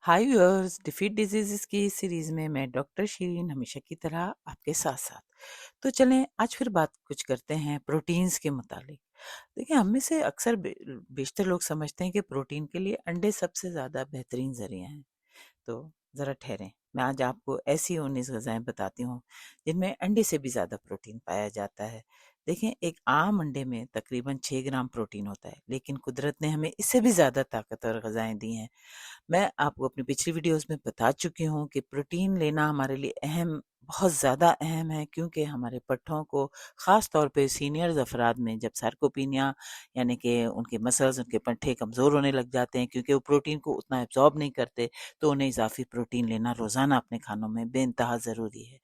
हाय viewers, defeat disease की इस series में मैं डॉक्टर शिरीन हमेशा की तरह आपके साथ साथ। तो चलें आज फिर बात कुछ करते हैं प्रोटीन्स के मुतालिक। देखिए, हम में से अक्सर बेशतर लोग समझते हैं कि प्रोटीन के लिए अंडे सबसे ज़्यादा बेहतरीन ज़रिया हैं। तो ज़रा ठहरें, मैं आज आपको ऐसी 19 ग़िज़ाएँ बताती हूँ जिनमें अंडे से भी ज़्यादा प्रोटीन पाया जाता है। देखें, एक आम अंडे में तकरीबन 6 ग्राम प्रोटीन होता है, लेकिन कुदरत ने हमें इससे भी ज़्यादा ताकतवर ग़िज़ाएँ दी हैं। मैं आपको अपनी पिछली वीडियोस में बता चुकी हूँ कि प्रोटीन लेना हमारे लिए बहुत ज़्यादा अहम है, क्योंकि हमारे पट्ठों को ख़ास तौर पे सीनियर्स अफराद में जब सार्कोपीनिया यानी कि उनके मसल्स, उनके पट्ठे कमज़ोर होने लग जाते हैं क्योंकि वो प्रोटीन को उतना एब्जॉर्ब नहीं करते, तो उन्हें इजाफी प्रोटीन लेना रोज़ाना अपने खानों में बेइंतहा ज़रूरी है।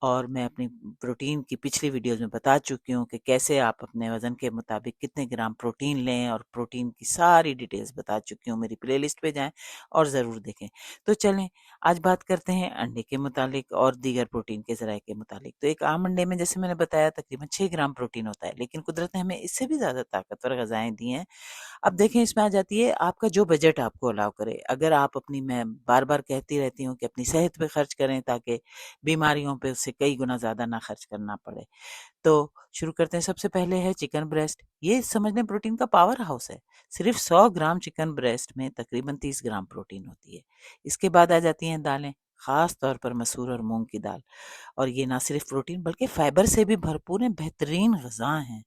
और मैं अपनी प्रोटीन की पिछली वीडियोस में बता चुकी हूँ कि कैसे आप अपने वज़न के मुताबिक कितने ग्राम प्रोटीन लें, और प्रोटीन की सारी डिटेल्स बता चुकी हूँ। मेरी प्लेलिस्ट पे जाएँ और ज़रूर देखें। तो चलें आज बात करते हैं अंडे के मुतालिक और दीगर प्रोटीन के ज़राए के मुतालिक। तो एक आम अंडे में जैसे मैंने बताया तकरीबन 6 ग्राम प्रोटीन होता है, लेकिन कुदरत ने हमें इससे भी ज़्यादा ताकतवर ग़िज़ाएँ दी हैं। अब देखें, इसमें आ जाती है आपका जो बजट आपको अलाउ करे। अगर आप मैं बार-बार कहती रहती हूँ कि अपनी सेहत पे खर्च करें ताकि बीमारियों पे उससे कई गुना ज़्यादा ना खर्च करना पड़े। तो शुरू करते हैं। सबसे पहले है चिकन ब्रेस्ट। ये समझ लें प्रोटीन का पावर हाउस है। सिर्फ 100 ग्राम चिकन ब्रेस्ट में तकरीबन 30 ग्राम प्रोटीन होती है। इसके बाद आ जाती हैं दालें, खास तौर पर मसूर और मूंग की दाल। और ये ना सिर्फ प्रोटीन बल्कि फाइबर से भी भरपूर हैं, बेहतरीन ग़िज़ा हैं,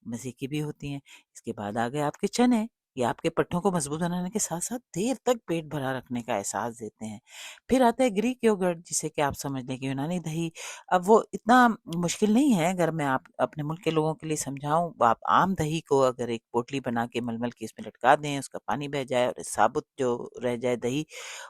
मज़े की भी होती हैं। इसके बाद आ गए आपके चने। ये आपके पट्ठों को मजबूत बनाने के साथ साथ देर तक पेट भरा रखने का एहसास देते हैं। फिर आता है ग्रीक योगर्ट, जिसे कि आप समझ लें कि यूनानी दही। अब वो इतना मुश्किल नहीं है, अगर मैं आप अपने मुल्क के लोगों के लिए समझाऊं। आप आम दही को अगर एक पोटली बना के मलमल की इसमें लटका दें, उसका पानी बह जाए और साबुत जो रह जाए दही,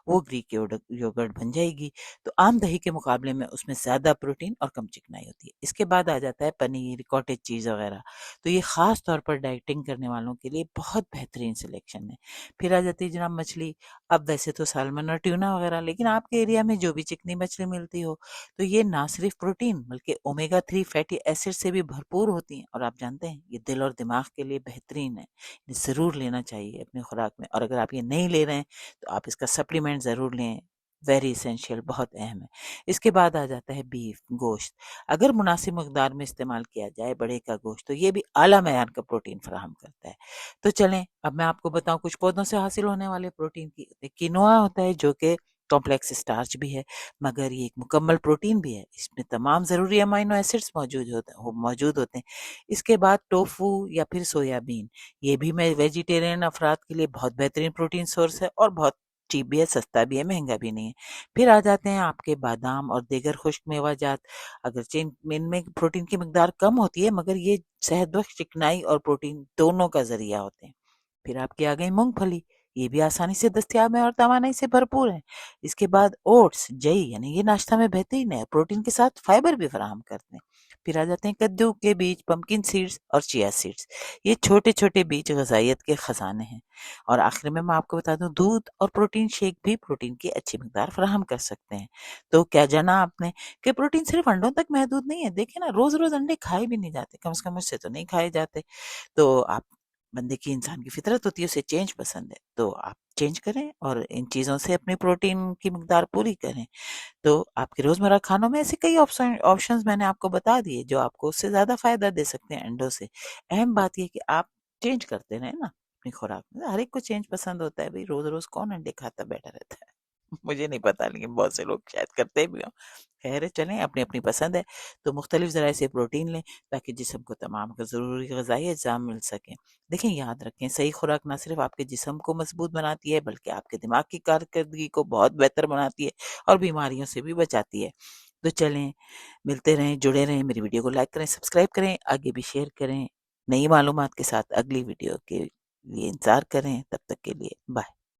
वो ग्रीक योगर्ट बन जाएगी। तो आम दही के मुकाबले में उसमें ज़्यादा प्रोटीन और कम चिकनाई होती है। इसके बाद आ जाता है पनीर, कॉटेज चीज़ वगैरह। तो ये ख़ास तौर पर डाइटिंग करने वालों के लिए बहुत बेहतरीन सिलेक्शन है। फिर आ जाती है जनाब मछली। अब वैसे तो सालमन और ट्यूना वगैरह, लेकिन आपके एरिया में जो भी चिकनी मछली मिलती हो, तो ये ना सिर्फ प्रोटीन बल्कि ओमेगा 3 फैटी एसिड से भी भरपूर होती हैं। और आप जानते हैं ये दिल और दिमाग के लिए बेहतरीन है। इन्हें ज़रूर लेना चाहिए अपनी खुराक में। और अगर आप ये नहीं ले रहे हैं तो आप इसका सप्लीमेंट ज़रूर लें। वेरी इसेंशियल, बहुत अहम है। इसके बाद आ जाता है बीफ, गोश्त। अगर मुनासिब मकदार में इस्तेमाल किया जाए बड़े का गोश्त, तो ये भी आला मयार का प्रोटीन फराहम करता है। तो चलें अब मैं आपको बताऊं कुछ पौधों से हासिल होने वाले प्रोटीन की। किनोआ होता है जो कि कॉम्प्लेक्स स्टार्च भी है, मगर ये एक मुकम्मल प्रोटीन भी है। इसमें तमाम ज़रूरी अमाइनो एसिड्स मौजूद होते हैं। इसके बाद टोफू या फिर सोयाबीन, ये भी मैं वेजिटेरियन अफराद के लिए बहुत बेहतरीन प्रोटीन सोर्स है, और बहुत चीप भी है, सस्ता भी है, महंगा भी नहीं है। फिर आ जाते हैं आपके बादाम और दीगर खुश्क मेवाजात। अगरचे इनमें प्रोटीन की मकदार कम होती है, मगर ये सेहतबख्श चिकनाई और प्रोटीन दोनों का जरिया होते हैं। फिर आपकी आ गई मूंगफली। ये भी आसानी से दस्तयाब है और तवानाई से भरपूर है। इसके बाद ओट्स, जई, यानी ये नाश्ता में बेहतरीन है, प्रोटीन के साथ फाइबर भी फराहम करते हैं। फिर आ जाते हैं कद्दू के बीज, पंपकिन सीड्स और चिया सीड्स। ये छोटे छोटे बीज ग़िज़ाइयत के ख़जाने हैं। और आखिर में मैं आपको बता दूं, दूध और प्रोटीन शेक भी प्रोटीन की अच्छी मकदार फराहम कर सकते हैं। तो क्या जाना आपने कि प्रोटीन सिर्फ अंडों तक महदूद नहीं है। देखिए ना, रोज रोज अंडे खाए भी नहीं जाते, कम से कम मुझसे तो नहीं खाए जाते। तो आप बंदे की, इंसान की फितरत होती है, उसे चेंज पसंद है, तो आप चेंज करें और इन चीज़ों से अपनी प्रोटीन की मकदार पूरी करें। तो आपके रोज़मर्रा खानों में ऐसे कई ऑप्शंस मैंने आपको बता दिए जो आपको उससे ज़्यादा फ़ायदा दे सकते हैं अंडों से। अहम बात ये कि आप चेंज करते रहें ना अपनी खुराक में। हर एक को चेंज पसंद होता है, भाई रोज़-रोज़ कौन अंडे खाता बैठा रहता है। मुझे नहीं पता, लेकिन बहुत से लोग शायद करते भी हों। खैर चलें, अपनी-अपनी पसंद है। तो मुख्तलिफ ज़राए से प्रोटीन लें ताकि जिस्म को तमाम ज़रूरी ग़िज़ाई अज़्ज़ाम मिल सकें। देखें, याद रखें, सही खुराक ना सिर्फ़ आपके जिस्म को मज़बूत बनाती है बल्कि आपके दिमाग की कारकर्दगी को बहुत बेहतर बनाती है और बीमारियों से भी बचाती है। तो चलें, मिलते रहें, जुड़े रहें, मेरी वीडियो को लाइक करें, सब्सक्राइब करें, आगे भी शेयर करें। नई मालूमात के साथ अगली वीडियो के लिए इंतज़ार करें। तब तक के लिए बाय।